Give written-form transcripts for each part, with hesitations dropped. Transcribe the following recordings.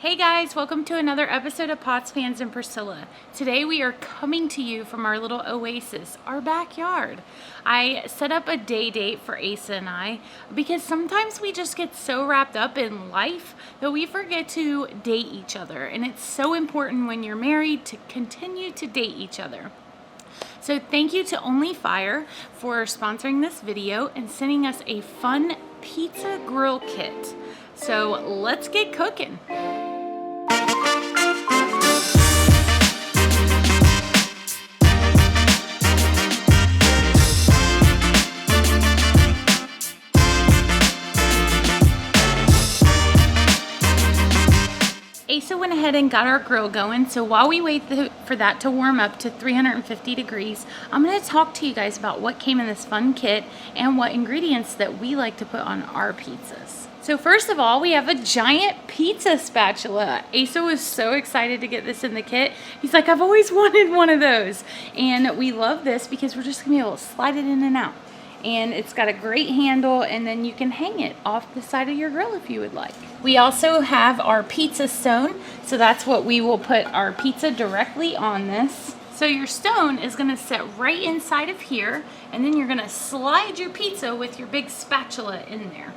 Hey guys, welcome to another episode of Pots, Pans, and Priscilla. Today we are coming to you from our little oasis, our backyard. I set up a day date for Asa and I because sometimes we just get so wrapped up in life that we forget to date each other. And it's so important when you're married to continue to date each other. So thank you to Only Fire for sponsoring this video and sending us a fun pizza grill kit. So let's get cooking. Asa went ahead and got our grill going, so while we wait for that to warm up to 350 degrees, I'm going to talk to you guys about what came in this fun kit and what ingredients that we like to put on our pizzas. So first of all, we have a giant pizza spatula. Asa was so excited to get this in the kit. He's like, I've always wanted one of those. And we love this because we're just going to be able to slide it in and out. And it's got a great handle, and then you can hang it off the side of your grill if you would like. We also have our pizza stone, so that's what we will put our pizza directly on this. So your stone is going to sit right inside of here, and then you're going to slide your pizza with your big spatula in there.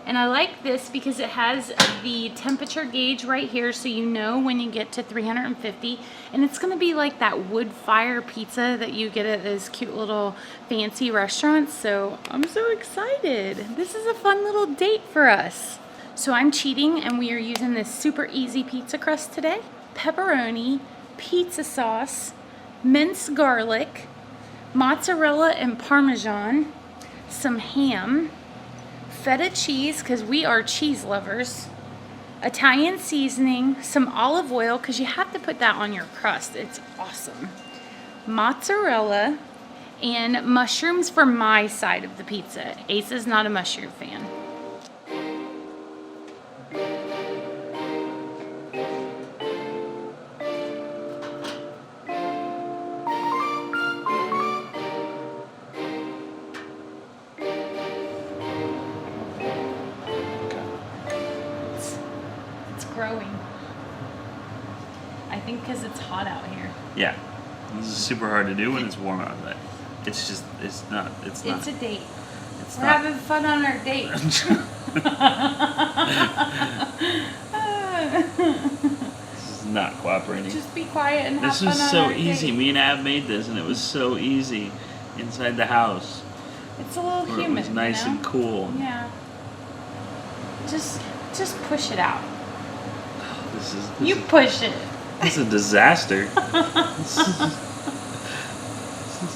And I like this because it has the temperature gauge right here, so you know when you get to 350. And it's going to be like that wood fire pizza that you get at those cute little fancy restaurants. So I'm so excited. This is a fun little date for us. So I'm cheating, and we are using this super easy pizza crust today. Pepperoni, pizza sauce, minced garlic, mozzarella and Parmesan, some ham, feta cheese, because we are cheese lovers, Italian seasoning, some olive oil, because you have to put that on your crust. It's awesome. Mozzarella, and mushrooms for my side of the pizza. Asa's not a mushroom fan. Growing. I think because it's hot out here. Yeah, this is super hard to do when it's warm out, but it's not. It's a date. We're having fun on our date. This is not cooperating. Just be quiet and have this fun on was so our easy. date. Me and Ab made this, and it was so easy inside the house. It's a little where humid. It was nice and cool. Yeah. Just push it out. You push it. This is a disaster. This is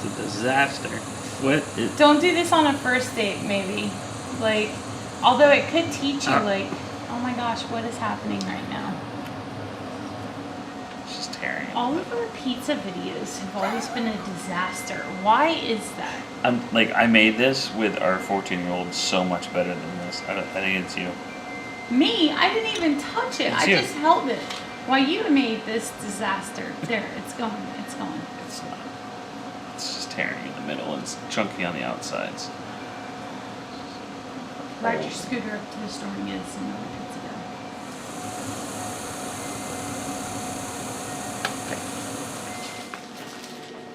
a disaster. Don't do this on a first date, maybe. Like, although it could teach you, like, oh my gosh, what is happening right now? It's just tearing. All of our pizza videos have always been a disaster. Why is that? I made this with our 14-year-old so much better than this. I think it's you. Me? I didn't even touch it. I just held it while you made this disaster. There, it's going. It's going. It's not. It's just tearing in the middle and it's chunky on the outsides. Ride your scooter up to the store and get us another pizza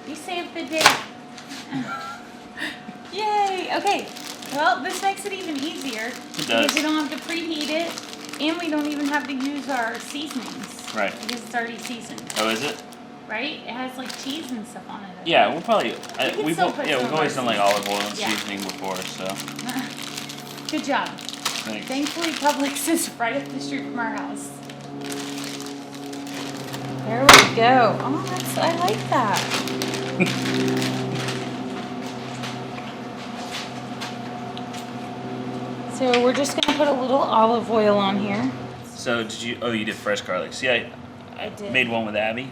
dough. You saved the day. Yay! Okay. Well, this makes it even easier because we don't have to preheat it, and we don't even have to use our seasonings. Right. Because it's already seasoned. Oh, is it? Right? It has like cheese and stuff on it. Yeah, we'll probably. We've always done like olive oil and seasoning before, so. Good job. Thanks. Thankfully, Publix is right up the street from our house. There we go. Oh, I like that. So we're just going to put a little olive oil on here. So you did fresh garlic. See, I did. made one with Abby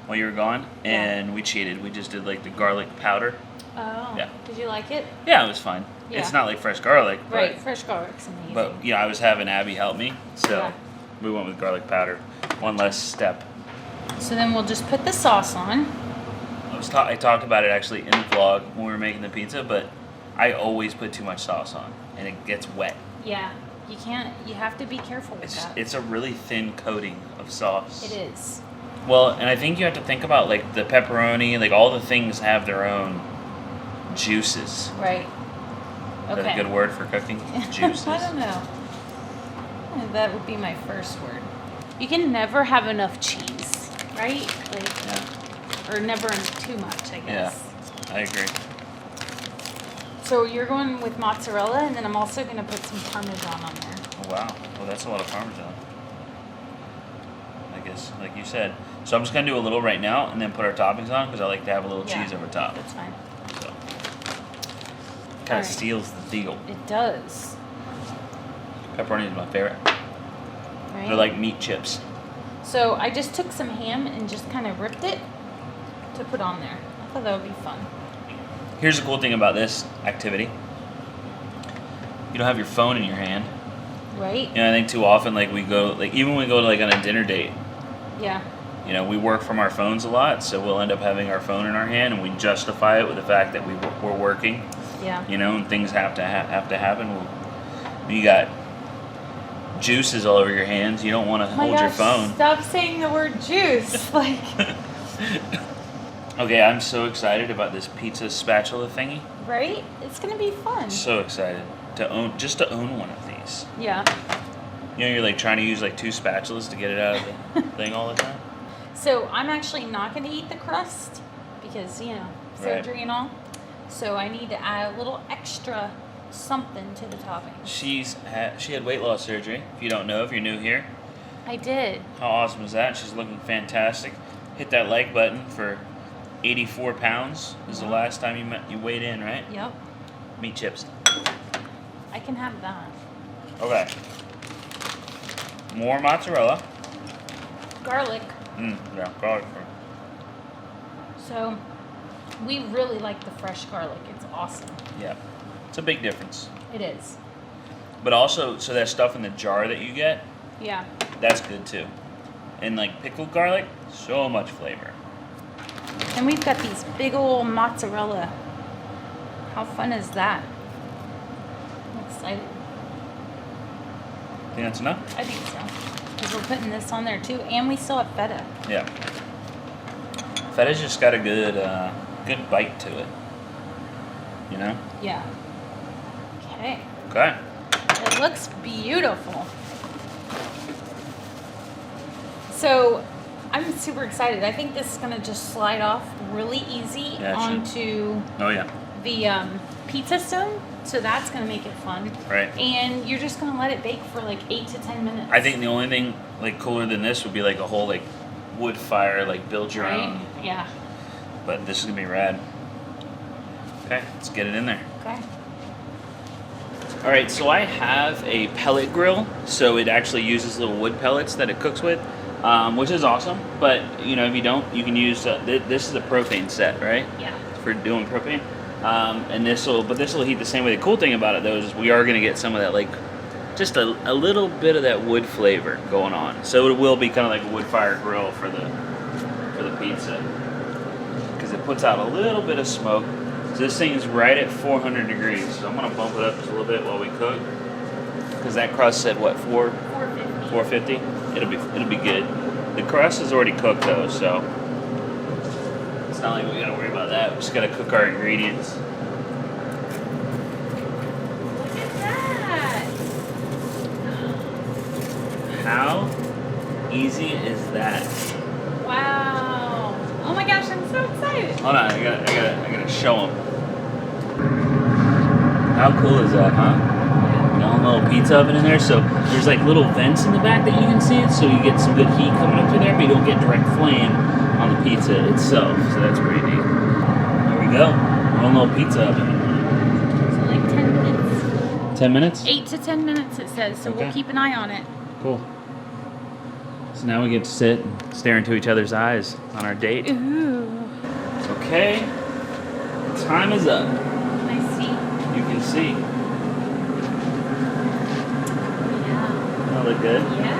while you were gone, and we cheated. We just did like the garlic powder. Oh. Yeah. Did you like it? Yeah, it was fine. Yeah. It's not like fresh garlic. But, right, fresh garlic's amazing. But yeah, I was having Abby help me, so we went with garlic powder. One less step. So then we'll just put the sauce on. I talked about it actually in the vlog when we were making the pizza, but I always put too much sauce on, and it gets wet. Yeah. You have to be careful with that. It's a really thin coating of sauce. It is. Well, and I think you have to think about like the pepperoni, like all the things have their own juices. Right. Is Okay. that a good word for cooking? Juices. I don't know. That would be my first word. You can never have enough cheese, right? Like, Yeah. or never too much, I guess. Yeah, I agree. So you're going with mozzarella, and then I'm also going to put some Parmesan on there. Oh, wow. Well, that's a lot of Parmesan. I guess, like you said. So I'm just going to do a little right now and then put our toppings on because I like to have a little Yeah, cheese over top. That's fine. So kind of Alright. steals the deal. It does. Pepperoni is my favorite. Right? They're like meat chips. So I just took some ham and just kind of ripped it to put on there. I thought that would be fun. Here's the cool thing about this activity. You don't have your phone in your hand. Right? You know, I think too often, like we go, like even when we go to like on a dinner date, Yeah. you know, we work from our phones a lot, so we'll end up having our phone in our hand, and we justify it with the fact that we're working. Yeah. You know, and things have to happen. You got juices all over your hands. You don't want to Oh my hold your gosh, phone. Stop saying the word juice. Like. Okay, I'm so excited about this pizza spatula thingy. Right? It's gonna be fun. So excited to own one of these. Yeah. You know, you're like trying to use like two spatulas to get it out of the thing all the time. So I'm actually not gonna eat the crust because, you know, surgery Right. and all. So I need to add a little extra something to the topping. She had weight loss surgery. If you don't know, if you're new here, I did. how awesome is that? She's looking fantastic. Hit that like button for 84 pounds. This is the last time you weighed in, right? Yep. Meat chips. I can have that. Okay. More mozzarella. Garlic. Yeah, garlic. So we really like the fresh garlic. It's awesome. Yeah. It's a big difference. It is. But also, so that stuff in the jar that you get, Yeah. that's good too. And like pickled garlic, so much flavor. And we've got these big old mozzarella. How fun is that? I'm excited. Think that's enough? I think so. Because we're putting this on there too. And we still have feta. Yeah. Feta's just got a good bite to it. You know? Yeah. Okay. Okay. It looks beautiful. So I'm super excited. I think this is going to just slide off really easy Yeah, it onto Oh yeah. the pizza stone. So that's going to make it fun. Right. And you're just going to let it bake for like 8 to 10 minutes. I think the only thing like cooler than this would be like a whole like wood fire, like build your Right? own. Yeah. But this is gonna be rad. Okay, let's get it in there. Okay. All right, so I have a pellet grill, so it actually uses little wood pellets that it cooks with, which is awesome. But you know, if you don't, you can use this is a propane set, right? Yeah. For doing propane, and this will heat the same way. The cool thing about it though is we are gonna get some of that like just a little bit of that wood flavor going on. So it will be kind of like a wood fire grill for the pizza because it puts out a little bit of smoke. So this thing is right at 400 degrees. So I'm gonna bump it up just a little bit while we cook because that crust said what 450. It'll be good. The crust is already cooked though, so it's not like we gotta worry about that. We just gotta cook our ingredients. Look at that. How easy is that? Wow. Oh my gosh, I'm so excited. Hold on, I gotta show them. How cool is that, huh? You know, a little pizza oven in there, so there's like little vents in the back that you can see, so you get some good heat coming up through there, but you don't get direct flame on the pizza itself, so that's pretty neat. There we go, one little pizza oven. So like 10 minutes. 10 minutes? 8 to 10 minutes it says, so Okay. we'll keep an eye on it. Cool. So now we get to sit and stare into each other's eyes on our date. Ooh. Okay, time is up. Can I see? You can see. Yeah. That look good? Yeah.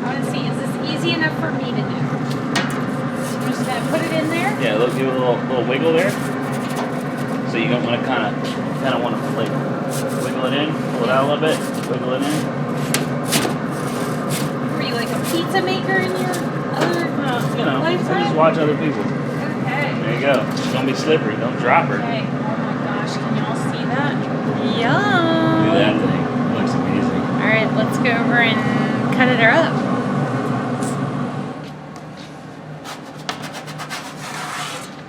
I want to see, is this easy enough for me to do? So I'm just going to put it in there. Yeah, look, give it a little wiggle there. So you don't want to kind of kind of want to like wiggle it in, pull it out a little bit, wiggle it in. Were you like a pizza maker in your other You know, I lifetime? just watch other people. Okay. There you go. Don't be slippery. Don't drop her. Okay. Oh my gosh, can y'all see that? Look Yum. at that thing. It looks amazing. All right, let's go over and cut it up.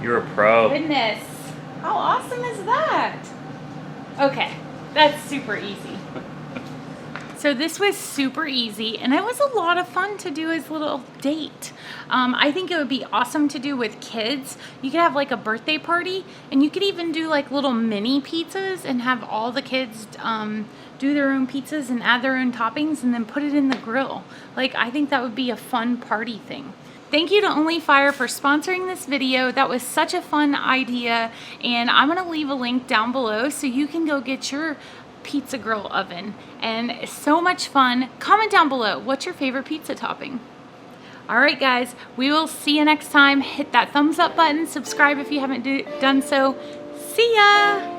You're a pro. Goodness. How awesome is that? Okay, that's super easy. So this was super easy, and it was a lot of fun to do as a little date. I think it would be awesome to do with kids. You could have like a birthday party, and you could even do like little mini pizzas and have all the kids do their own pizzas and add their own toppings and then put it in the grill. Like, I think that would be a fun party thing. Thank you to Only Fire for sponsoring this video. That was such a fun idea, and I'm gonna leave a link down below so you can go get your pizza grill oven. And it's so much fun. Comment down below, what's your favorite pizza topping? All right, guys, we will see you next time. Hit that thumbs up button, subscribe if you haven't done so. See ya!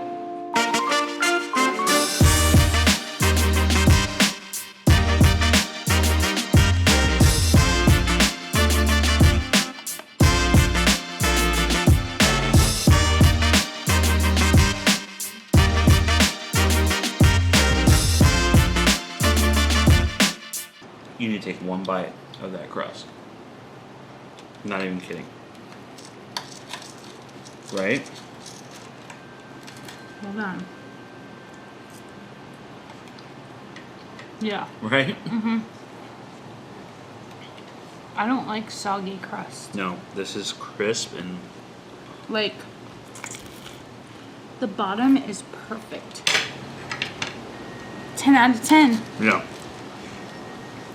You need to take one bite of that crust. I'm not even kidding. Right? Hold on. Yeah. Right? Mm-hmm. I don't like soggy crust. No, this is crisp and Like, the bottom is perfect. 10 out of 10. yeah.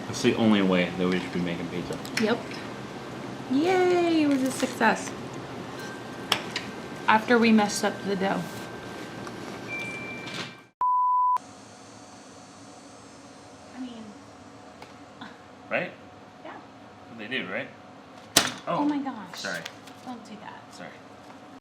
That's the only way that we should be making pizza. Yep. Yay, it was a success. After we messed up the dough. I mean, Right? yeah. They do, right? Oh my gosh. Sorry. Don't do that. Sorry.